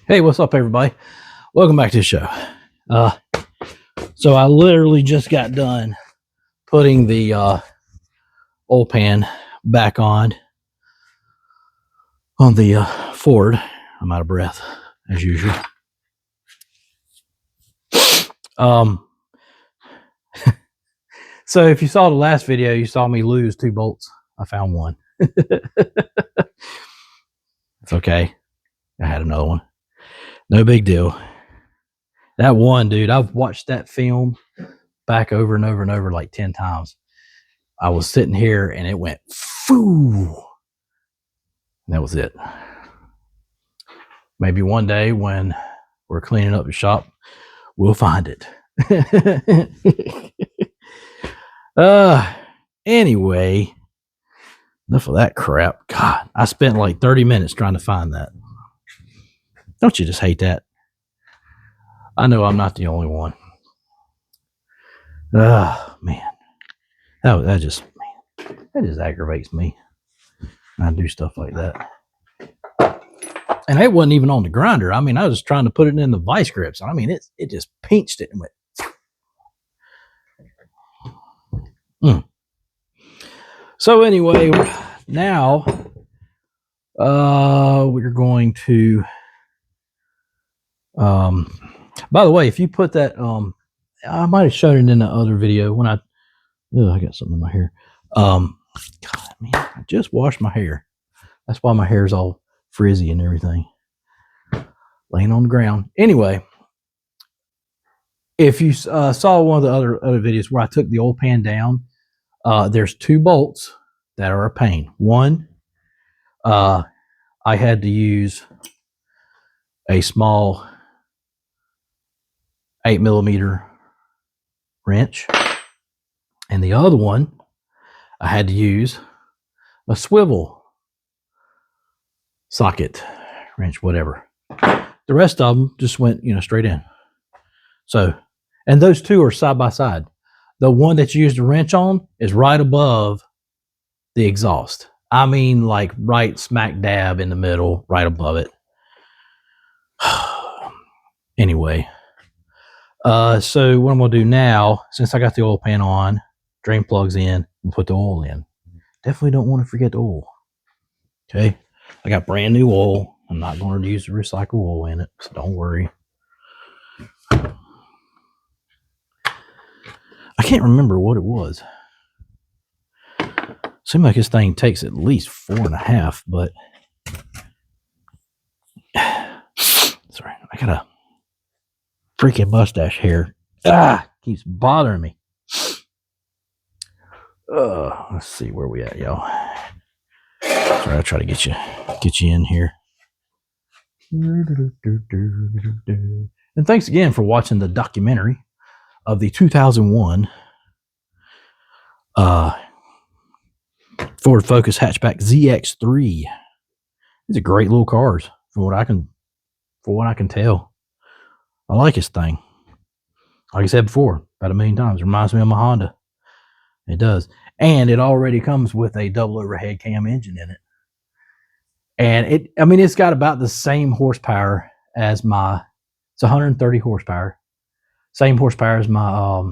Hey, what's up, everybody? Welcome back to the show. So I literally just got done putting the oil pan back on the Ford. I'm out of breath as usual. So if you saw the last video, you saw me lose 2 bolts. I found one. It's okay. I had another one. No big deal. That one, dude, I've watched that film back over and over and over like 10 times. I was sitting here and it went foo. And that was it. Maybe one day when we're cleaning up the shop, we'll find it. Anyway, enough of that crap. God, I spent like 30 minutes trying to find that. Don't you just hate that? I know I'm not the only one. Man. That just aggravates me. I do stuff like that. And it wasn't even on the grinder. I mean, I was trying to put it in the vice grips. I mean, it just pinched it and went. So anyway, now we're going to by the way, if you put that I might have shown it in the other video when I got something in my hair. God, man, I just washed my hair. That's why my hair's all frizzy and everything. Laying on the ground. Anyway, if you saw one of the other videos where I took the oil pan down, there's 2 bolts that are a pain. One, I had to use a small 8mm wrench, and the other one I had to use a swivel socket wrench, whatever. The rest of them just went, straight in. So, and those 2 are side by side. The one that you use the wrench on is right above the exhaust. I mean, like right smack dab in the middle, right above it. Anyway, so what I'm gonna do now, since I got the oil pan on, drain plugs in, and put the oil in. Definitely don't want to forget the oil. Okay, I got brand new oil. I'm not going to use the recycled oil in it, so don't worry. I can't remember what it was. Seems like this thing takes at least 4.5, but sorry, I got a freaking mustache hair. Keeps bothering me. Let's see where we at, y'all. Sorry, I'll try to get you in here. And thanks again for watching the documentary of the 2001 Ford Focus hatchback ZX3. These are great little cars, from what I can tell. I like this thing. Like I said before, about 1 million times, it reminds me of my Honda. It does. And it already comes with a double overhead cam engine in it. And it's got about the same horsepower as it's 130 horsepower. Same horsepower as my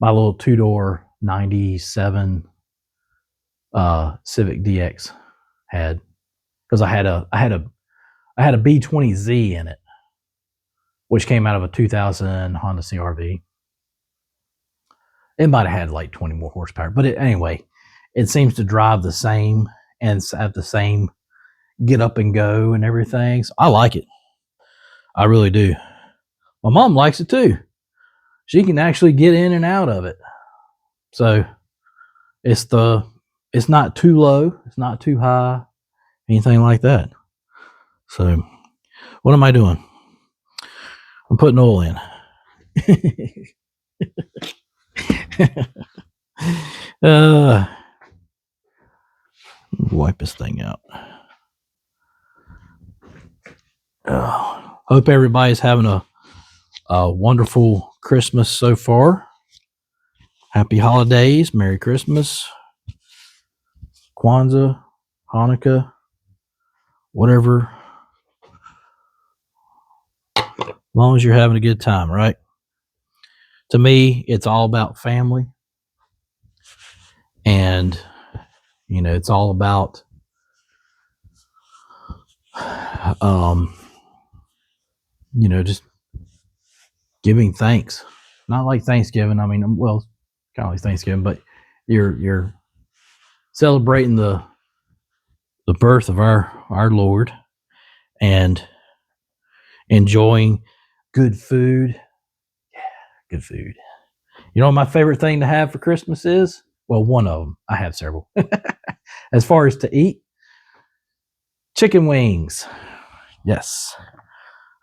my little 2-door 97 Civic DX had, because I had a B20Z in it, which came out of a 2000 Honda CR-V. It might have had like 20 more horsepower, but anyway, it seems to drive the same and have the same get up and go and everything. So I like it. I really do. My mom likes it too. She can actually get in and out of it. So it's not too low, it's not too high, anything like that. So what am I doing? I'm putting oil in. Wipe this thing out. Hope everybody's having a wonderful Christmas so far. Happy holidays, Merry Christmas, Kwanzaa, Hanukkah, whatever long as you're having a good time, right? To me, it's all about family. And, it's all about, just giving thanks. Not like Thanksgiving. I mean, well, kind of like Thanksgiving, but you're celebrating the birth of our Lord and enjoying good food. Yeah, good food. You know what my favorite thing to have for Christmas is? Well, one of them. I have several. As far as to eat, chicken wings. Yes.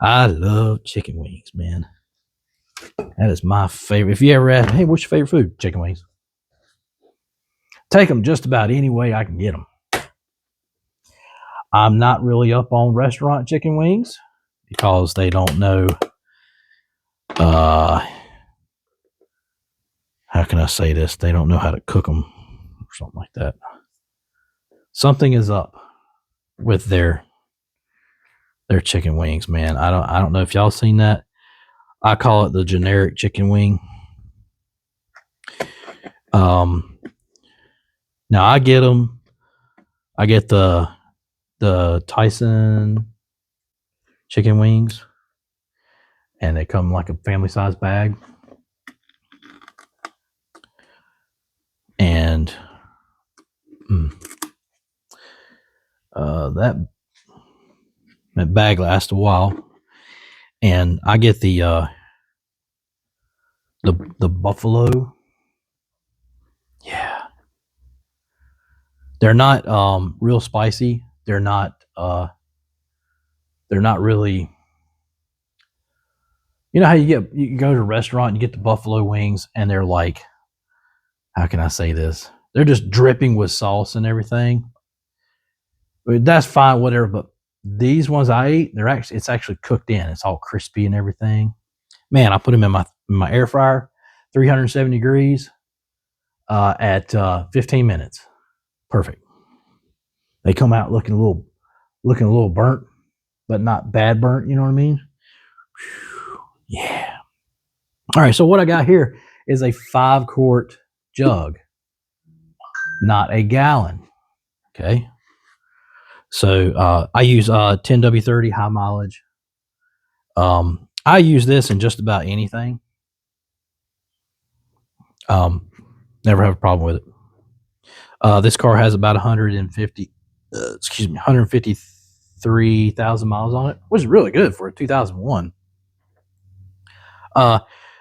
I love chicken wings, man. That is my favorite. If you ever ask, hey, what's your favorite food? Chicken wings. Take them just about any way I can get them. I'm not really up on restaurant chicken wings because they don't know, how can I say this? They don't know how to cook them or something like that. Something is up with their chicken wings, man. I don't know if y'all seen that. I call it the generic chicken wing. Now I get them. I get the Tyson chicken wings, and they come like a family size bag. And that bag lasts a while. And I get the buffalo. Yeah. They're not real spicy. They're not really, how you go to a restaurant and you get the buffalo wings and they're like, how can I say this? They're just dripping with sauce and everything. But that's fine, whatever. But these ones I eat, it's actually cooked in. It's all crispy and everything. Man, I put them in my air fryer, 370 degrees, at 15 minutes. Perfect. They come out looking a little burnt, but not bad burnt. You know what I mean? Whew, yeah. All right. So what I got here is a 5-quart jug, not a gallon. Okay. So I use 10W30 high mileage. I use this in just about anything. Never have a problem with it. This car has about 153,000 miles on it, which is really good for a 2001.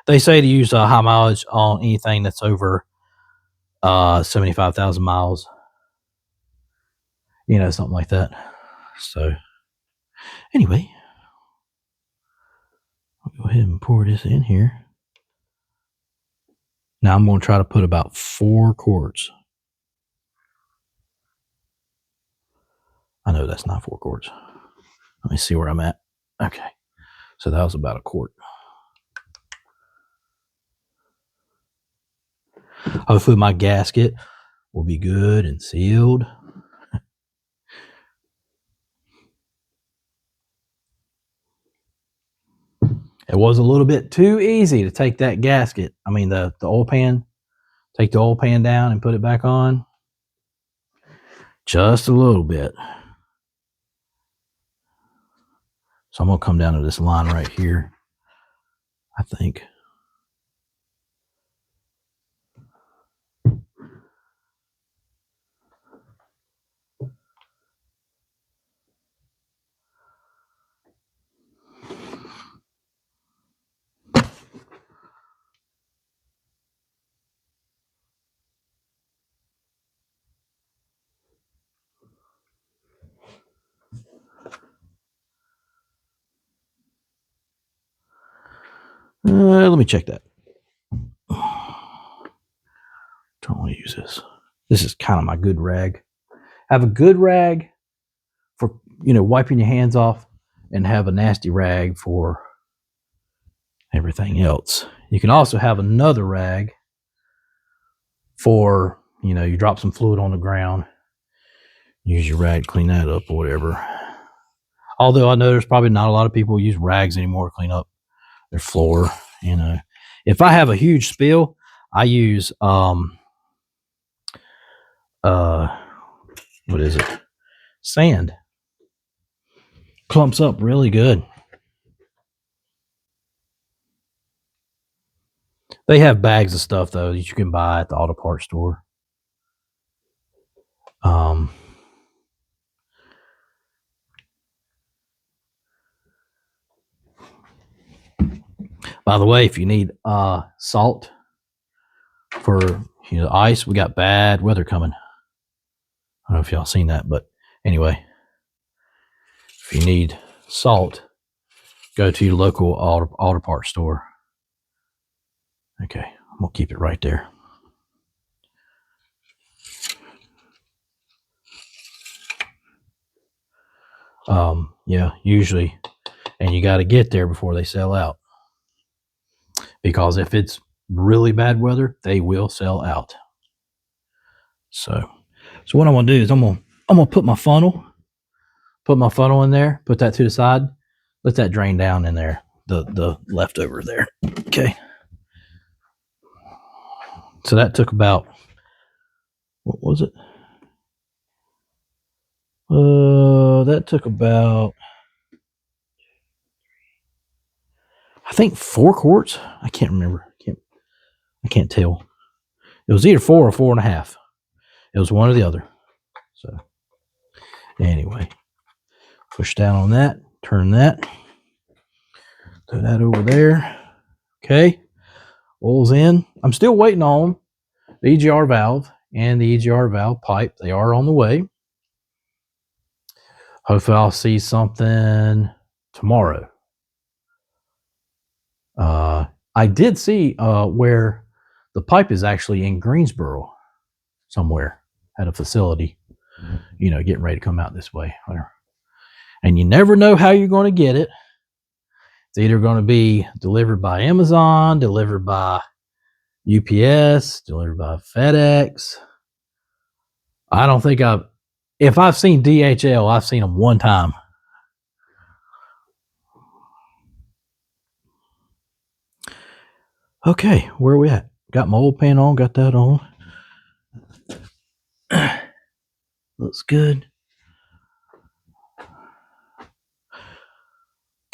They say to use high mileage on anything that's over 75,000 miles, something like that. So anyway, I'll go ahead and pour this in here. Now I'm going to try to put about 4 quarts. I know that's not 4 quarts. Let me see where I'm at. Okay. So that was about a quart. Hopefully my gasket will be good and sealed. It was a little bit too easy to take that gasket. I mean, the oil pan, take the oil pan down and put it back on. Just a little bit. So I'm going to come down to this line right here, I think. Let me check that. Don't want to use this. This is kind of my good rag. Have a good rag for, wiping your hands off, and have a nasty rag for everything else. You can also have another rag for, you drop some fluid on the ground, use your rag to clean that up or whatever. Although I know there's probably not a lot of people who use rags anymore to clean up their floor. You know, if I have a huge spill, I use what is it? Sand. Clumps up really good. They have bags of stuff though that you can buy at the auto parts store. By the way, if you need salt for ice, we got bad weather coming. I don't know if y'all seen that, but anyway, if you need salt, go to your local auto parts store. Okay, I'm gonna keep it right there. Yeah, usually, and you got to get there before they sell out, because if it's really bad weather, they will sell out. So what I'm gonna do is I'm gonna put my funnel in there, put that to the side, let that drain down in there, the leftover there. Okay. So that took about, what was it? That took about, I think 4 quarts. I can't remember. I can't tell. It was either 4 or 4.5. It was one or the other. So anyway, push down on that, turn that, throw that over there. Okay, oil's in. I'm still waiting on the EGR valve and the EGR valve pipe. They are on the way. Hopefully I'll see something tomorrow. I did see where the pipe is actually in Greensboro somewhere at a facility, getting ready to come out this way. And you never know how you're going to get it. It's either going to be delivered by Amazon, delivered by UPS, delivered by FedEx. I don't think if I've seen DHL, I've seen them one time. Okay, where are we at? Got my oil pan on, got that on. Looks good.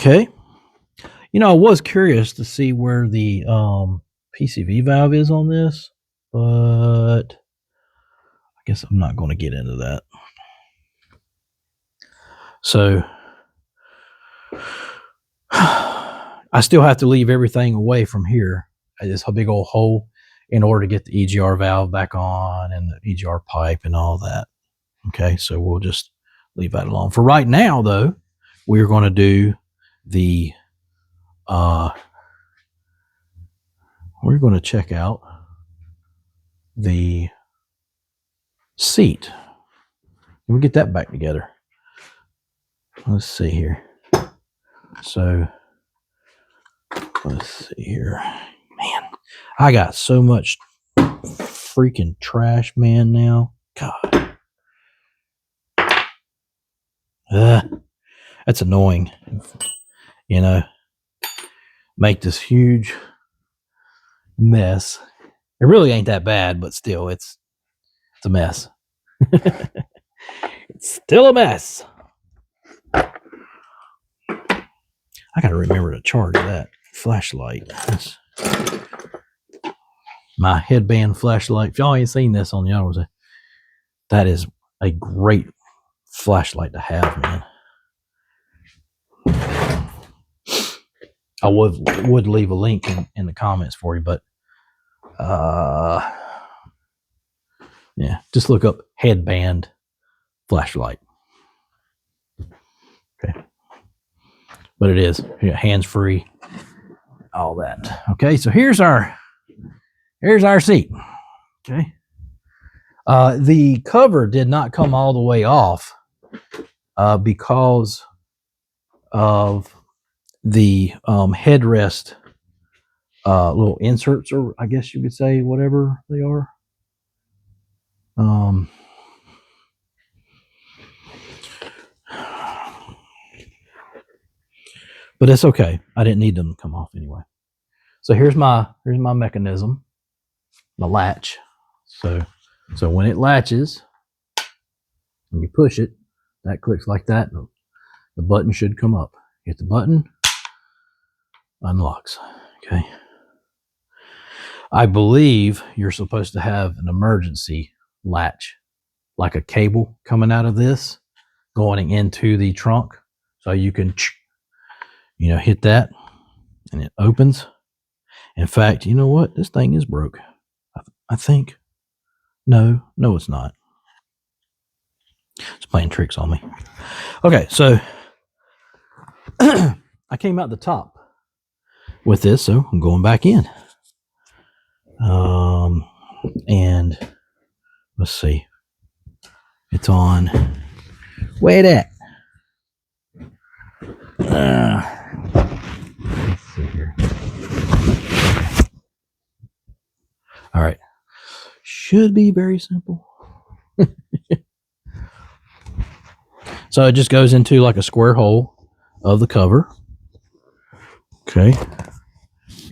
Okay. I was curious to see where the PCV valve is on this, but I guess I'm not going to get into that. So I still have to leave everything away from here at this big old hole in order to get the EGR valve back on and the EGR pipe and all that. Okay, so we'll just leave that alone. For right now, though, we're going to do the we're going to check out the seat. We'll get that back together. Let's see here. So let's see here. Man, I got so much freaking trash, man, now. God. That's annoying. Make this huge mess. It really ain't that bad, but still, it's a mess. It's still a mess. I gotta remember to charge that flashlight. My headband flashlight. If y'all ain't seen this on the other, that is a great flashlight to have, man. I would leave a link in the comments for you, but yeah, just look up headband flashlight. Okay, but it is hands free, all that. Okay, so here's our seat. Okay, the cover did not come all the way off because of the headrest little inserts, or I guess you could say whatever they are. but it's okay. I didn't need them to come off anyway. So here's my mechanism, my latch. So when it latches, when you push it, that clicks like that. The button should come up. Hit the button, unlocks. Okay. I believe you're supposed to have an emergency latch, like a cable coming out of this, going into the trunk, so you can, hit that, and it opens. In fact, you know what? This thing is broke. I think. No, it's not. It's playing tricks on me. Okay, so I came out the top with this, so I'm going back in. And let's see. It's on. Wait at. Let's see here. All right. Should be very simple. So it just goes into like a square hole of the cover. Okay.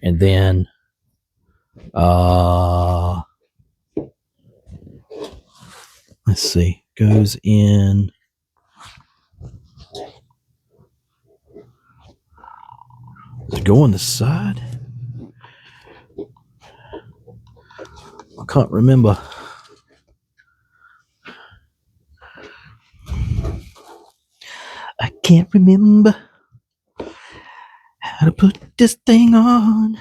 And then let's see, goes in. Does it go on the side? I can't remember. I can't remember how to put this thing on.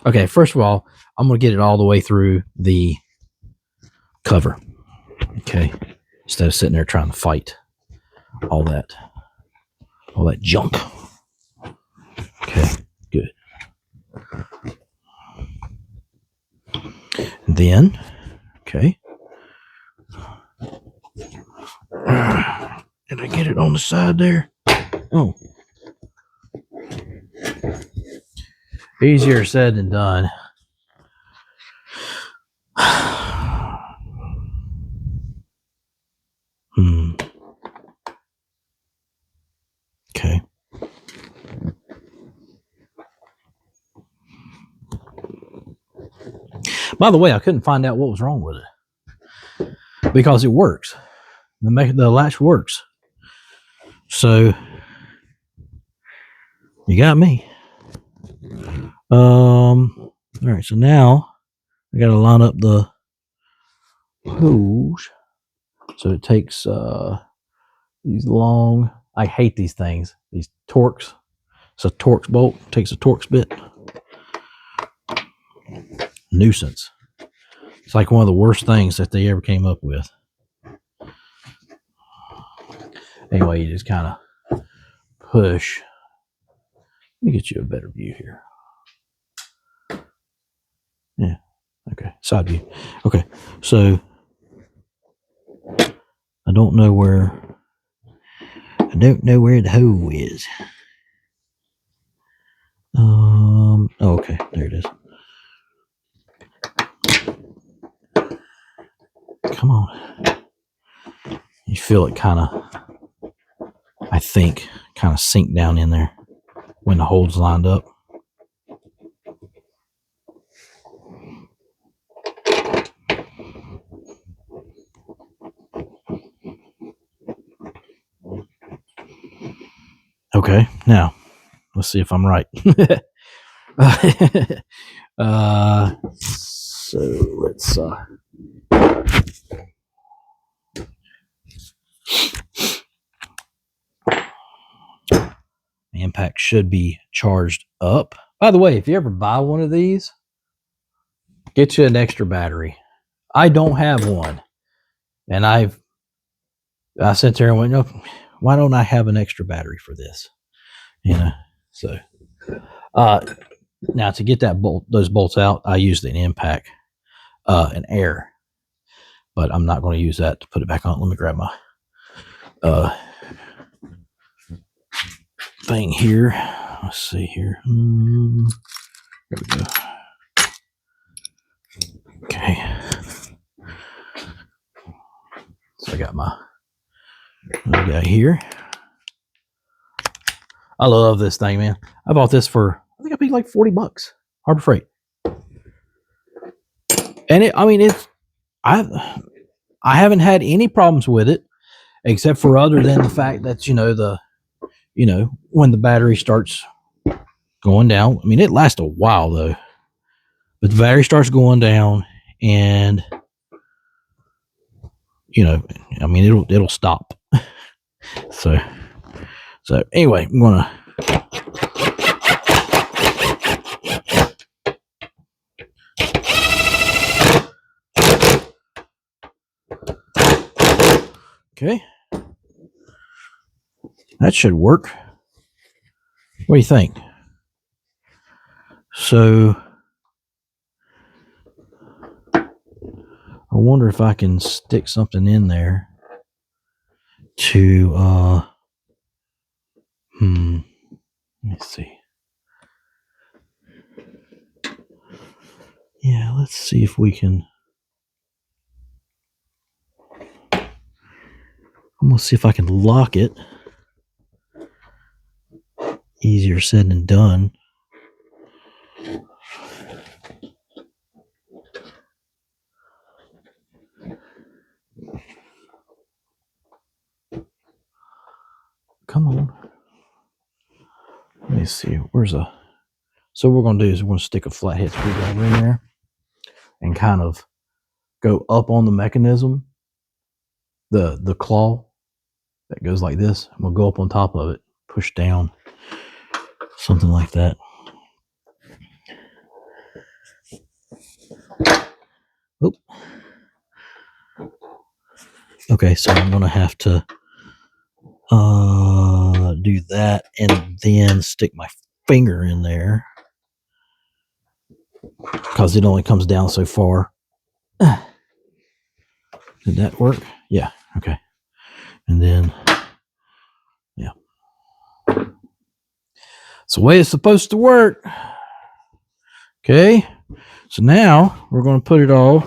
Okay, first of all, I'm going to get it all the way through the cover. Okay, instead of sitting there trying to fight all that junk. Okay, good. Then, okay. Did I get it on the side there? Oh. Easier said than done. Okay. By the way, I couldn't find out what was wrong with it because it works. The latch works. So you got me. All right. So now I got to line up the hose. So it takes these long. I hate these things. These Torx. It's a Torx bolt. Takes a Torx bit. Nuisance. It's like one of the worst things that they ever came up with. Anyway, you just kind of push. Let me get you a better view here. Yeah. Okay. Side view. Okay. So I don't know where the hole is. Oh, okay. There it is. Come on. You feel it kind of, I think, kind of sink down in there when the hole's lined up. Okay, now let's see if I'm right. So let's the impact should be charged up. By the way, if you ever buy one of these, get you an extra battery. I don't have one, and I sat there and went, no, why don't I have an extra battery for this? So now to get those bolts out, I used an impact, an air, but I'm not going to use that to put it back on. Let me grab my thing here. Let's see here. There we go. Okay. So I got my What we got here? I love this thing, man. I bought this for, I think I paid like $40. Harbor Freight. And I haven't had any problems with it, except for other than the fact that, when the battery starts going down. I mean, it lasts a while though, but the battery starts going down and, it'll stop. So anyway, I'm going to, okay. That should work. What do you think? So I wonder if I can stick something in there to let's see. Yeah, let's see if we can. I'm gonna see if I can lock it. Easier said than done. Come on. Let me see. So what we're gonna do is we're gonna stick a flathead screwdriver in there and kind of go up on the mechanism, the claw that goes like this. I'm gonna go up on top of it, push down, something like that. Oop. Okay, so I'm gonna have to do that and then stick my finger in there because it only comes down so far. Did that work? Yeah. Okay. And then, yeah. It's the way it's supposed to work. Okay. So now we're going to put it all.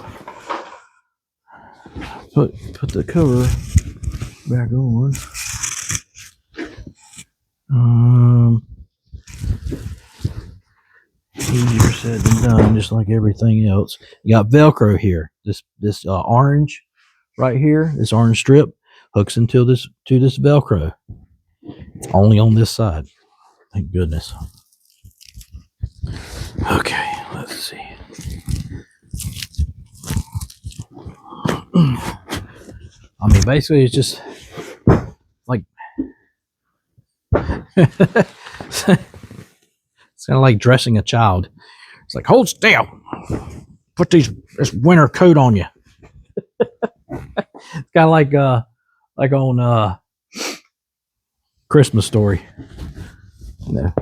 Put the cover back on. Easier said than done, just like everything else. You got Velcro here. This orange right here, this orange strip hooks into this Velcro. It's only on this side. Thank goodness. Okay, let's see. I mean, basically, it's just like it's kind of like dressing a child. It's like, hold still. Put this winter coat on you. It's kind of like on Christmas Story. No.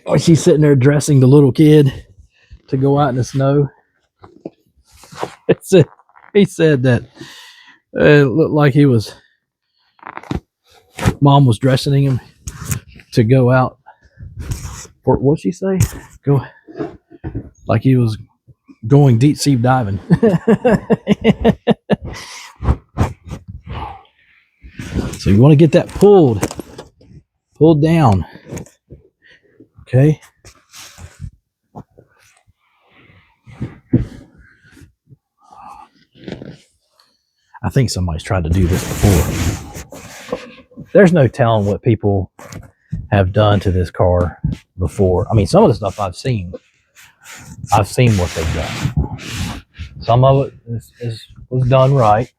Oh, she's sitting there dressing the little kid to go out in the snow. He said that it looked like mom was dressing him to go out. For what'd she say? Go like he was going deep sea diving. So you want to get that pulled down. Okay. I think somebody's tried to do this before. There's no telling what people have done to this car before. I mean, some of the stuff I've seen what they've done. Some of it was done right.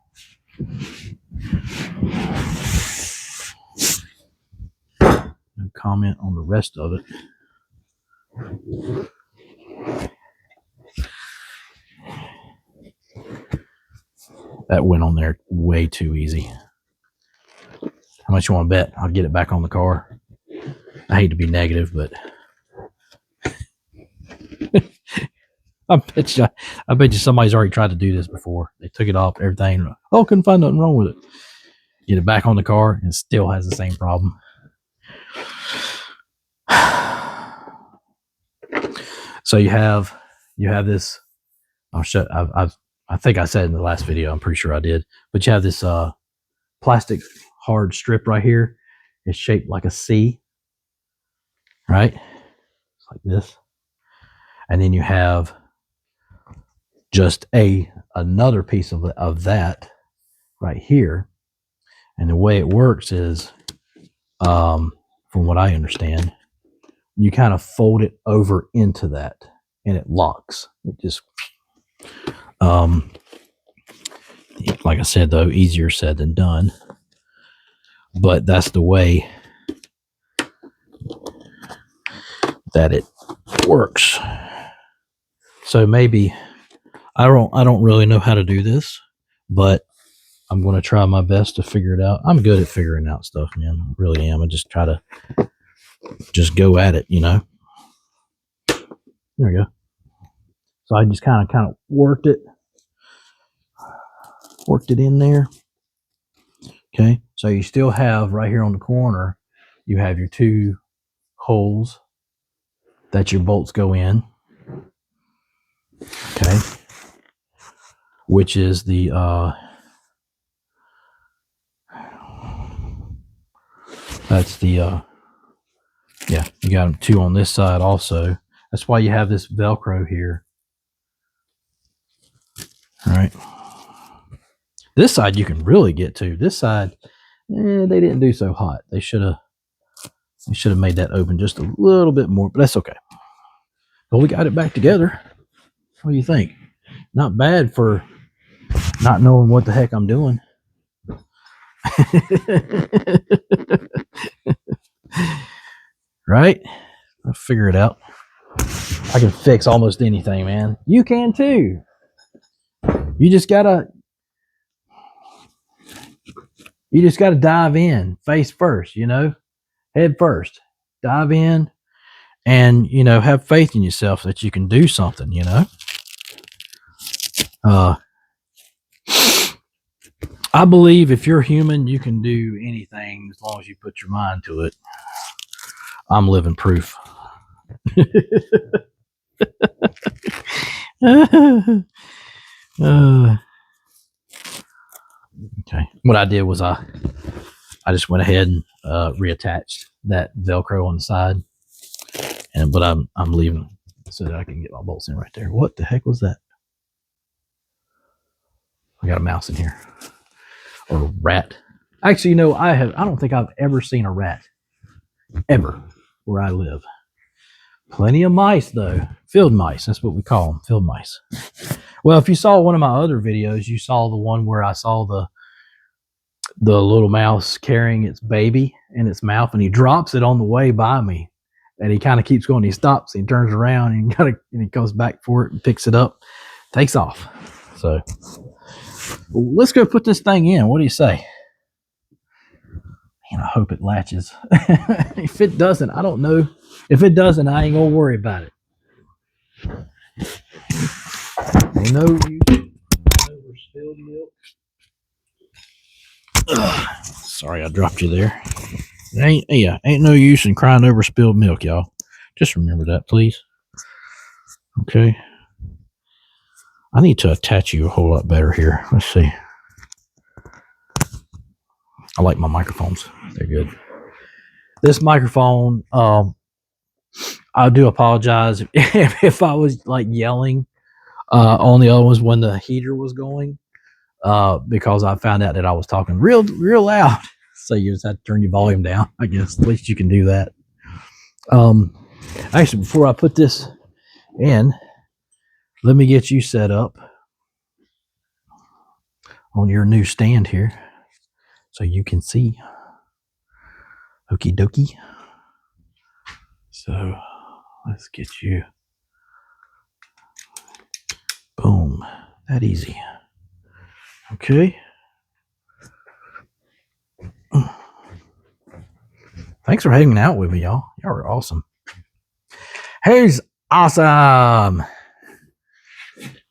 No comment on the rest of it. That went on there way too easy. How much you want to bet I'll get it back on the car? I hate to be negative, but I bet you somebody's already tried to do this before. They took it off, everything. Oh, couldn't find nothing wrong with it. Get it back on the car and it still has the same problem. So you have this. I'll show. I think I said in the last video. I'm pretty sure I did. But you have this plastic hard strip right here is shaped like a C, right? It's like this. And then you have just another piece of that right here. And the way it works is, from what I understand, you kind of fold it over into that and it locks. It just, like I said, though, easier said than done. But that's the way that it works. So maybe I don't really know how to do this, but I'm going to try my best to figure it out. I'm good at figuring out stuff, man. I really am. I just try to just go at it, you know. There we go. So I just kind of worked it in there. Okay. So you still have right here on the corner, you have your two holes that your bolts go in. Okay. Which is the that's the yeah, you got them two on this side also. That's why you have this Velcro here. All right. This side you can really get to. This side, they didn't do so hot. They should have made that open just a little bit more, but that's okay. But we got it back together. What do you think? Not bad for not knowing what the heck I'm doing. Right? I'll figure it out. I can fix almost anything, man. You can too. You just gotta dive in face first, you know, head first. Dive in and, you know, have faith in yourself that you can do something, you know. I believe if you're human, you can do anything as long as you put your mind to it. I'm living proof. Okay. What I did was I just went ahead and reattached that Velcro on the side, but I'm leaving so that I can get my bolts in right there. What the heck was that? I got a mouse in here, or a rat. Actually, you know, I don't think I've ever seen a rat ever where I live. Plenty of mice though, field mice. That's what we call them, field mice. Well, if you saw one of my other videos, you saw the one where I saw the little mouse carrying its baby in its mouth, and he drops it on the way by me, and he kind of keeps going. He stops, and he turns around, and he goes back for it and picks it up, takes off. So let's go put this thing in. What do you say? Man, I hope it latches. If it doesn't, I don't know. If it doesn't, I ain't gonna worry about it. You know, over spilled milk. Sorry, I dropped you there. Ain't no use in crying over spilled milk, y'all. Just remember that, please. Okay. I need to attach you a whole lot better here. Let's see. I like my microphones. They're good. This microphone, I do apologize if I was like yelling on the other ones when the heater was going, because I found out that I was talking real loud. So you just have to turn your volume down. I guess at least you can do that. Actually, before I put this in, let me get you set up on your new stand here so you can see. Okie dokie. So let's get you. Boom. That easy. Okay. Thanks for hanging out with me, y'all. Y'all are awesome. Who's awesome?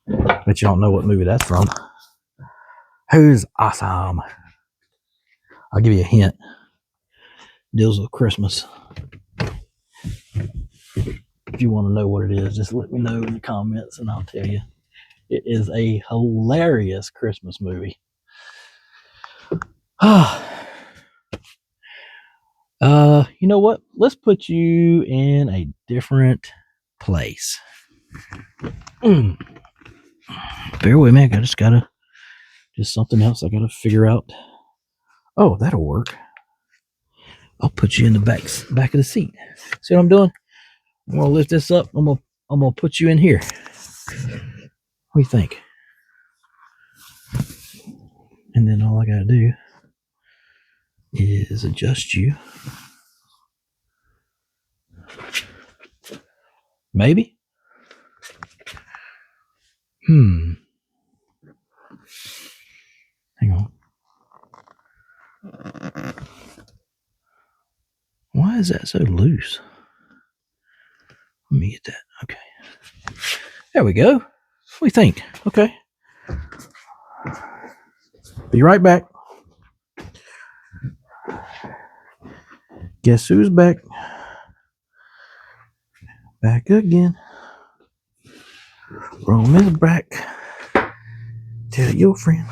Bet you don't know what movie that's from. Who's awesome? I'll give you a hint. Deals with Christmas. If you want to know what it is, just let me know in the comments and I'll tell you. It is a hilarious Christmas movie. You know what? Let's put you in a different place. Bear with me. I just gotta, just something else I gotta figure out. Oh, that'll work. I'll put you in the back of the seat. See what I'm doing? I'm gonna lift this up. I'm gonna put you in here. What do you think? And then all I gotta do is adjust you. Maybe. Hang on. Why is that so loose? Let me get that. Okay. There we go. What do you think? Okay. Be right back. Guess who's back? Back again. Rome is back. Tell your friend.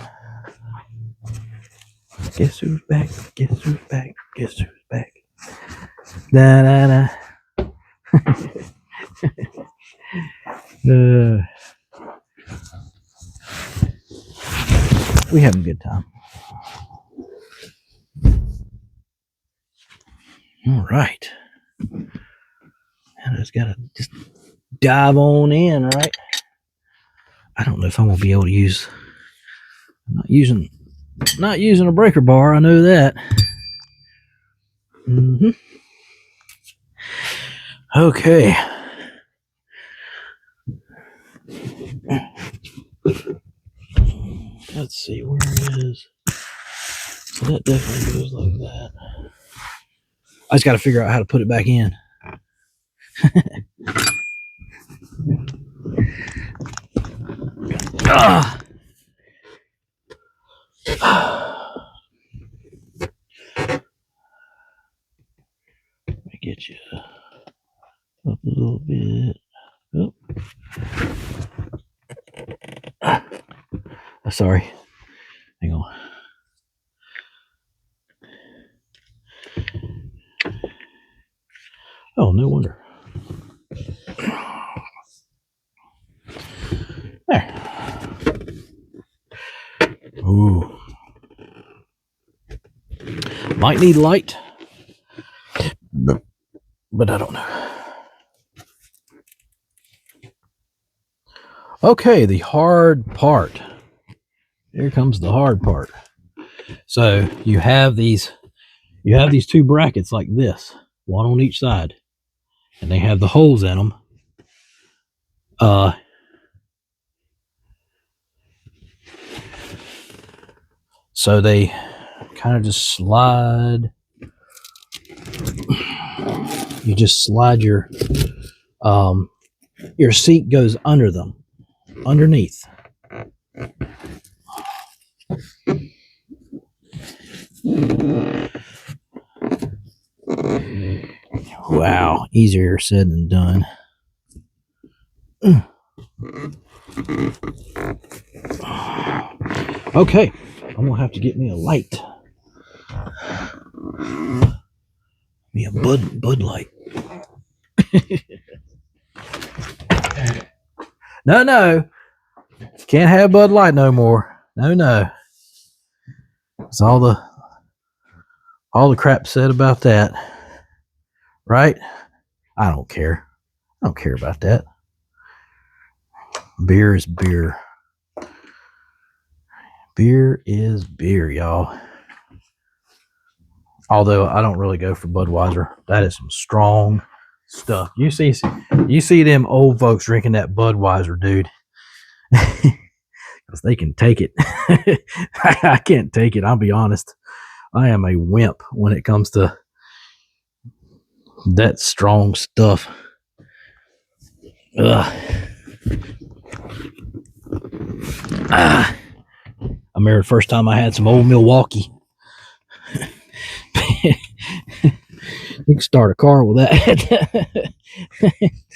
Guess who's back? Guess who's back? Guess who's back? Da da da. We having a good time. All right. I just gotta just dive on in, right? I don't know if I'm gonna be able to use. I'm not using a breaker bar. I know that. Okay. Let's see where it is. So that definitely goes like that. I just got to figure out how to put it back in. Let me get you up a little bit. Oh. Sorry. Hang on. Oh, no wonder. There. Ooh. Might need light, but I don't know. Okay, the hard part. Here comes the hard part. So you have these two brackets like this, one on each side, and they have the holes in them. So they kind of just slide. You just slide your seat goes under them, underneath. Wow, easier said than done. Okay, I'm gonna have to get me a light. Me a Bud Light. No. Can't have Bud Light no more. No. It's all the crap said about that. Right? I don't care. I don't care about that. Beer is beer. Beer is beer, y'all. Although I don't really go for Budweiser. That is some strong stuff. You see them old folks drinking that Budweiser, dude. Because they can take it. I can't take it. I'll be honest. I am a wimp when it comes to that strong stuff. I remember the first time I had some old Milwaukee. You can start a car with that.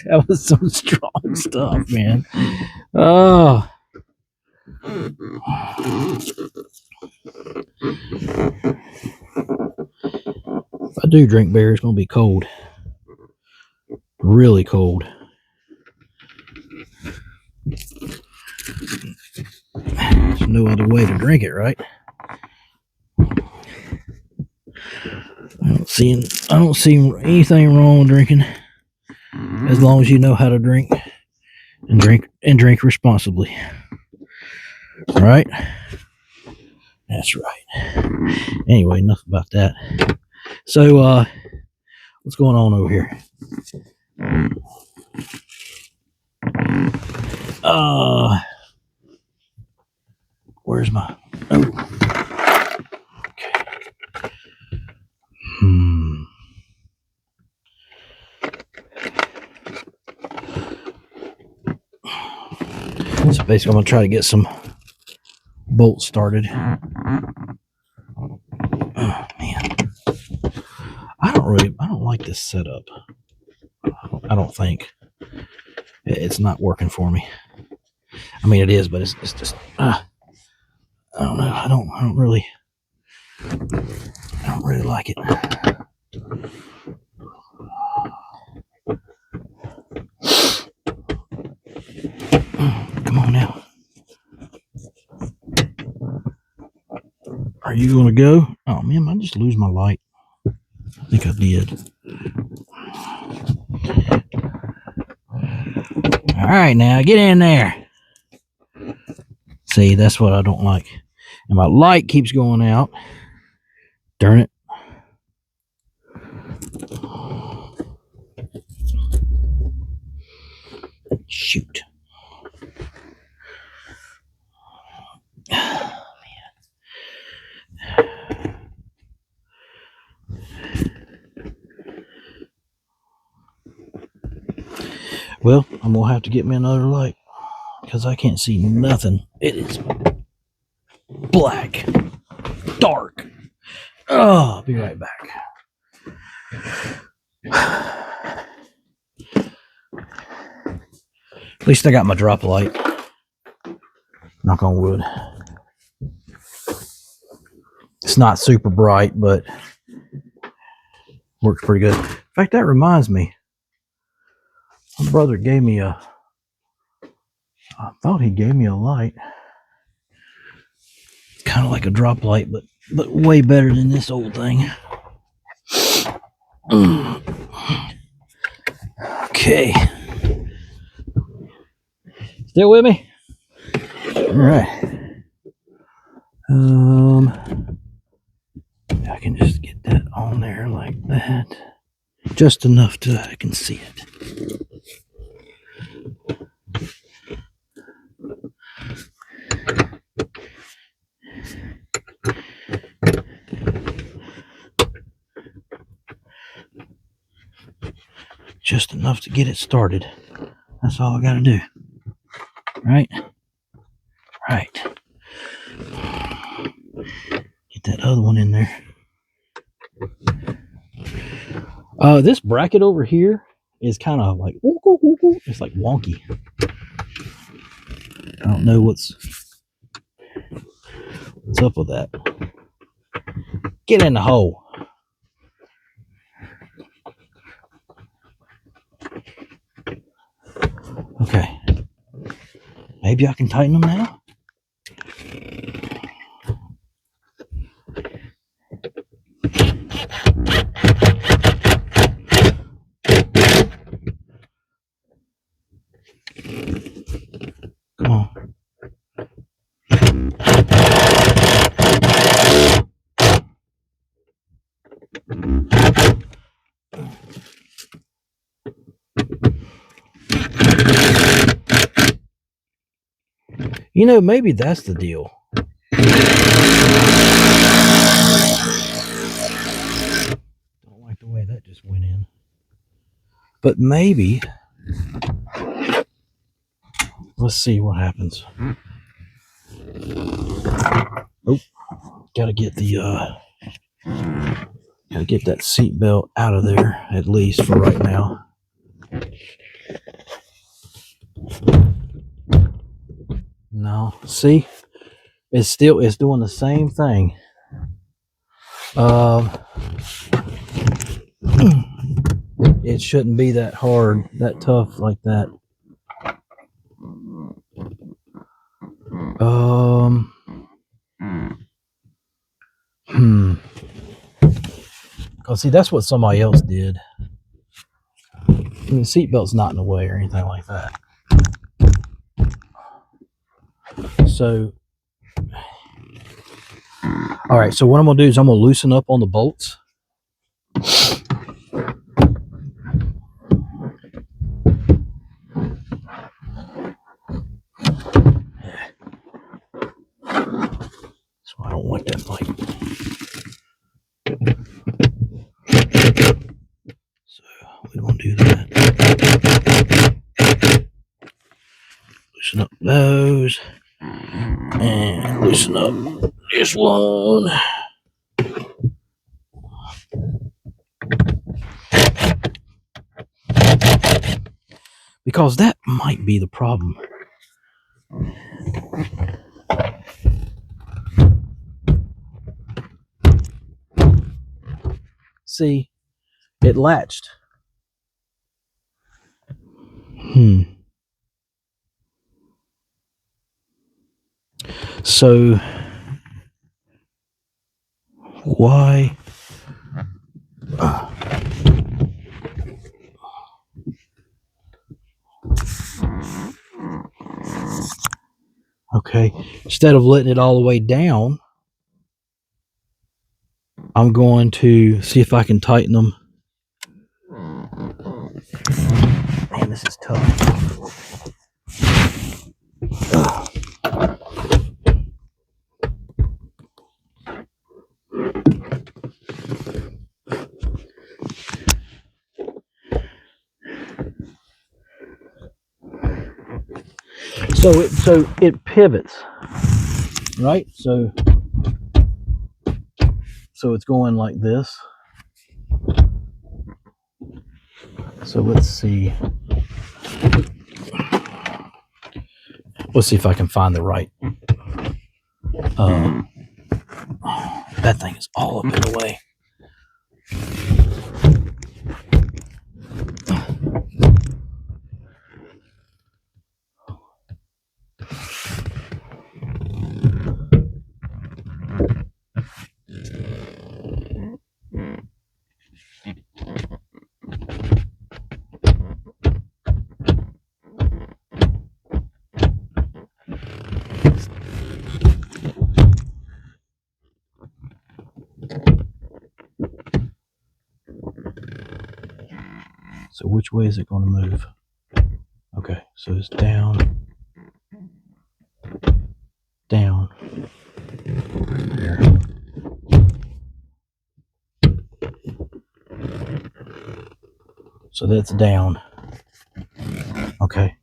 That was some strong stuff, man. Oh. If I do drink beer, it's going to be cold. Really cold. There's no other way to drink it, right? I don't see anything wrong with drinking as long as you know how to drink and drink responsibly. All right? That's right. Anyway, enough about that. So, what's going on over here? Where's my... Oh. Okay. So basically, I'm going to try to get some bolts started. Oh, man. I don't like this setup. I don't think. It's not working for me. I mean, it is, but it's just... I don't know. I don't really like it. Come on now. Are you gonna go? Oh man, I just lose my light. I think I did. All right, now get in there. See, that's what I don't like. And my light keeps going out. Darn it. Shoot. Well, I'm gonna have to get me another light because I can't see nothing. It is black, dark. Oh, I'll be right back. At least I got my drop light. Knock on wood. It's not super bright, but works pretty good. In fact, that reminds me. My brother gave me I thought he gave me a light. Kind of like a drop light, but way better than this old thing. Okay. Still with me? All right. I can just get that on there like that. Just enough to I can see it. Just enough to get it started. That's all I gotta do. Right? Right. Get that other one in there. This bracket over here is kind of like, it's like wonky. I don't know what's up with that. Get in the hole. Okay. Maybe I can tighten them now. Come on. You know, maybe that's the deal. Don't like the way that just went in. But maybe, let's see what happens. Oh, gotta get that seat belt out of there, at least for right now. No, see, It's doing the same thing. It shouldn't be that hard, that tough like that. Cause see, that's what somebody else did. The seatbelt's not in the way or anything like that. So, all right. So what I'm gonna do is I'm gonna loosen up on the bolts. So I don't want that light. So we don't do that. Loosen up those and loosen up this one. Because that might be the problem. See, it latched. So why? Okay, instead of letting it all the way down, I'm going to see if I can tighten them. Man, this is tough. So it pivots, right? So it's going like this. So let's see. Let's see if I can find the right. That thing is all up in the way. So which way is it going to move? Okay, so it's down, down, there. So that's down. Okay.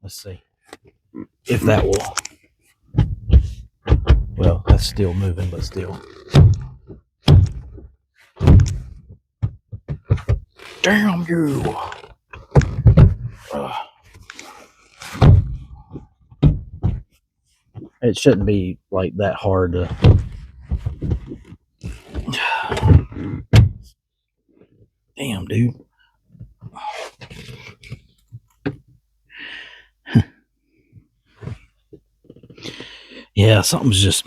Let's see if that will. Well, that's still moving, but still. Damn you! It shouldn't be like that hard to. Damn, dude. Yeah, something's just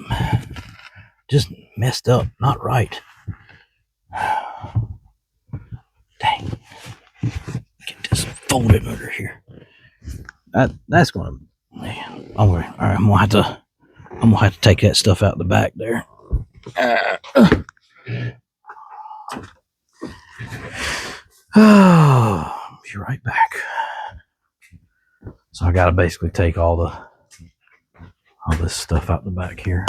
messed up, not right. Dang. Get this folded under here. That's gonna. Man, all right, I'm gonna have to take that stuff out the back there. Be right back. So I gotta basically take all this stuff out the back here.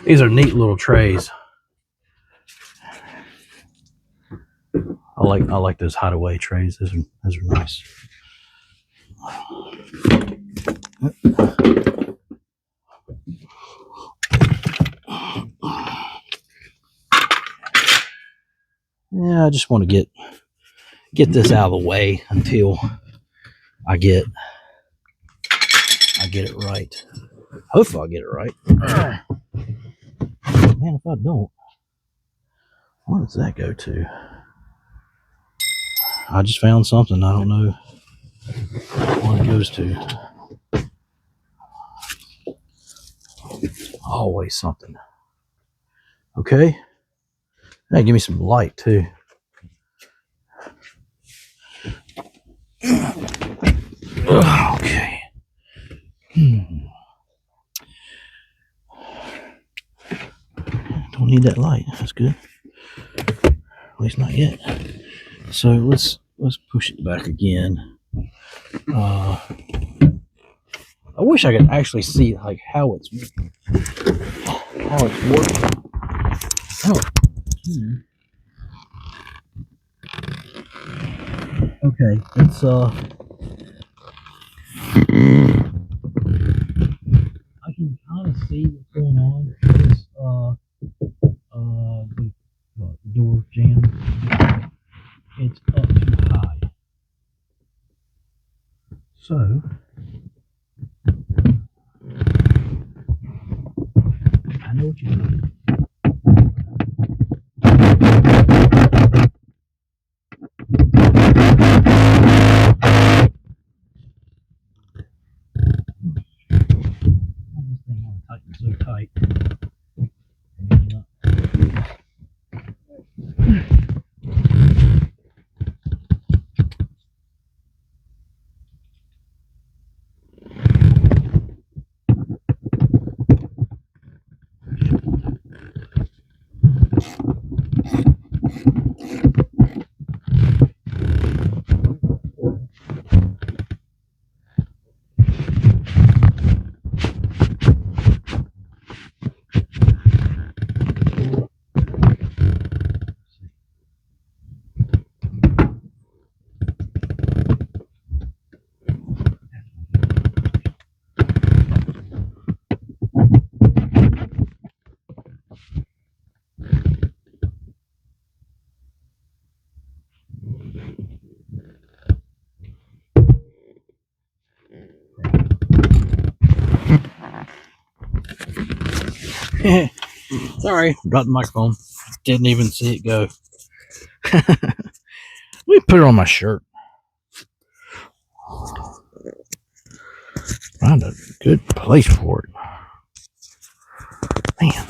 These are neat little trays. I like those hideaway trays. Those are nice. Yeah, I just want to get this out of the way until I get it right. Hopefully I'll get it right. Man, if I don't, what does that go to? I just found something. I don't know what it goes to. Always something. Okay. Hey, give me some light too. Okay. Don't need that light. That's good. At least not yet. So let's push it back again. I wish I could actually see like how it's working. Oh. Okay, it's I can kind of see what's going on. It's the door jamb. It's up too high. So I know what you're doing. This thing on tighten so tight. Sorry, dropped the microphone. Didn't even see it go. Let me put it on my shirt. Find a good place for it. Man.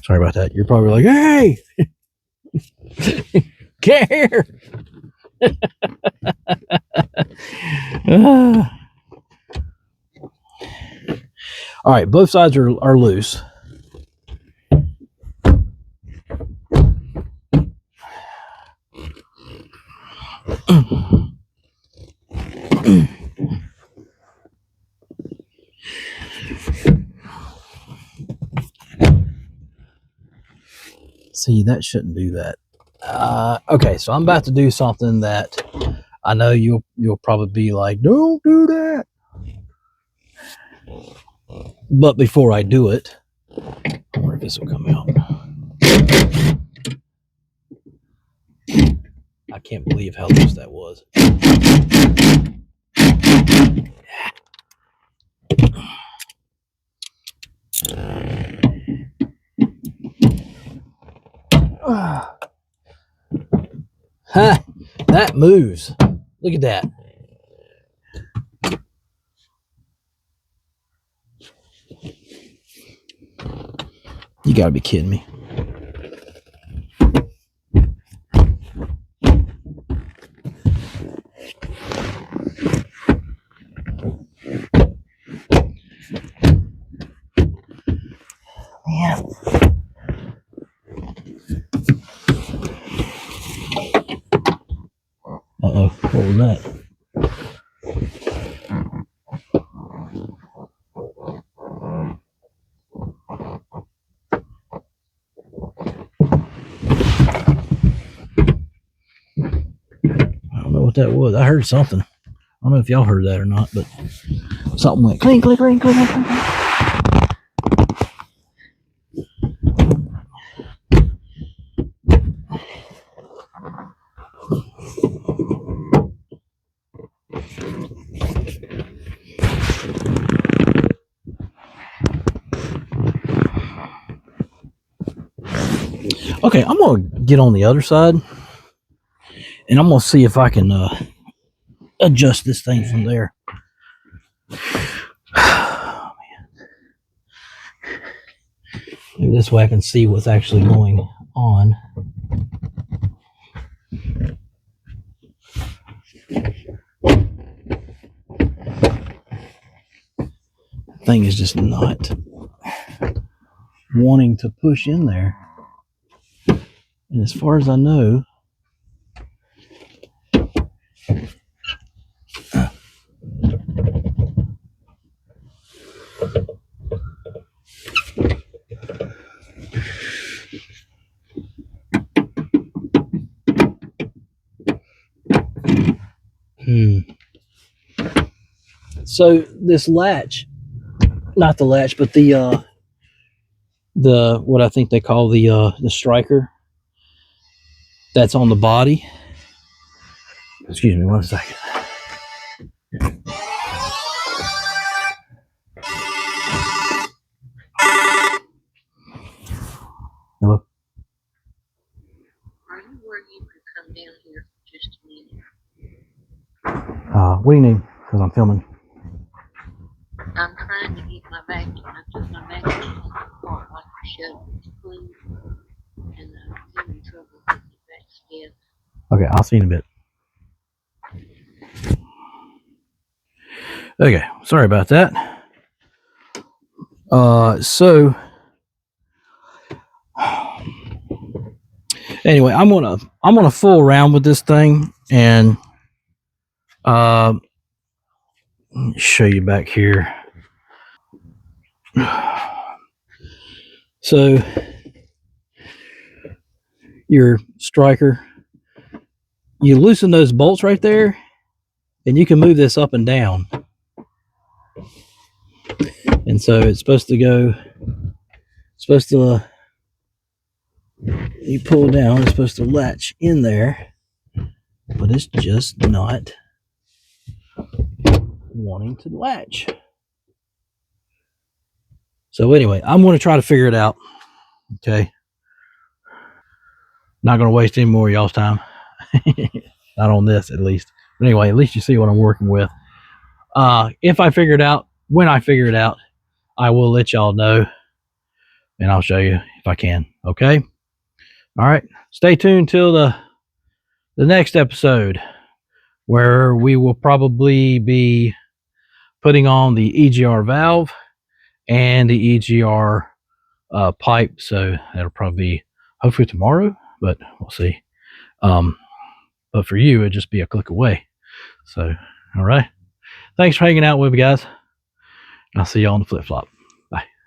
Sorry about that. You're probably like, hey! Get here! All right, both sides are loose. See, that shouldn't do that. Okay, so I'm about to do something that I know you'll probably be like, don't do that. But before I do it, I wonder if this will come out. I can't believe how loose that was. Huh, that moves. Look at that. You gotta be kidding me. Yeah. Uh-oh, what was that? what that was. I heard something. I don't know if y'all heard that or not, but something went clink, clink, clink, clink, clink, clink. Okay, I'm gonna get on the other side, and I'm gonna see if I can adjust this thing from there. Oh, man. Maybe this way I can see what's actually going on. Thing is just not wanting to push in there. And as far as I know, so this latch, not the latch, but the what I think they call the striker that's on the body. Excuse me 1 second. Hello? Are you where you could come down here for just a minute? What do you need? Because I'm filming. I'm trying to get my vacuum. I took my vacuum on the car like I showed it's clean, and I'm having trouble getting it back together. Okay, I'll see you in a bit. Okay, sorry about that. So anyway, I'm gonna fool around with this thing and show you back here. So your striker, you loosen those bolts right there, and you can move this up and down. And so it's supposed to go. You pull down. It's supposed to latch in there, but it's just not wanting to latch. So anyway, I'm going to try to figure it out. Okay. Not going to waste any more of y'all's time. Not on this, at least. But anyway, at least you see what I'm working with. If I figure it out, when I figure it out, I will let y'all know, and I'll show you if I can. Okay. All right. Stay tuned till the next episode, where we will probably be putting on the EGR valve and the EGR pipe. So that'll probably be hopefully tomorrow, but we'll see. But for you, it'd just be a click away. So, all right. Thanks for hanging out with me, guys. I'll see you on the flip flop.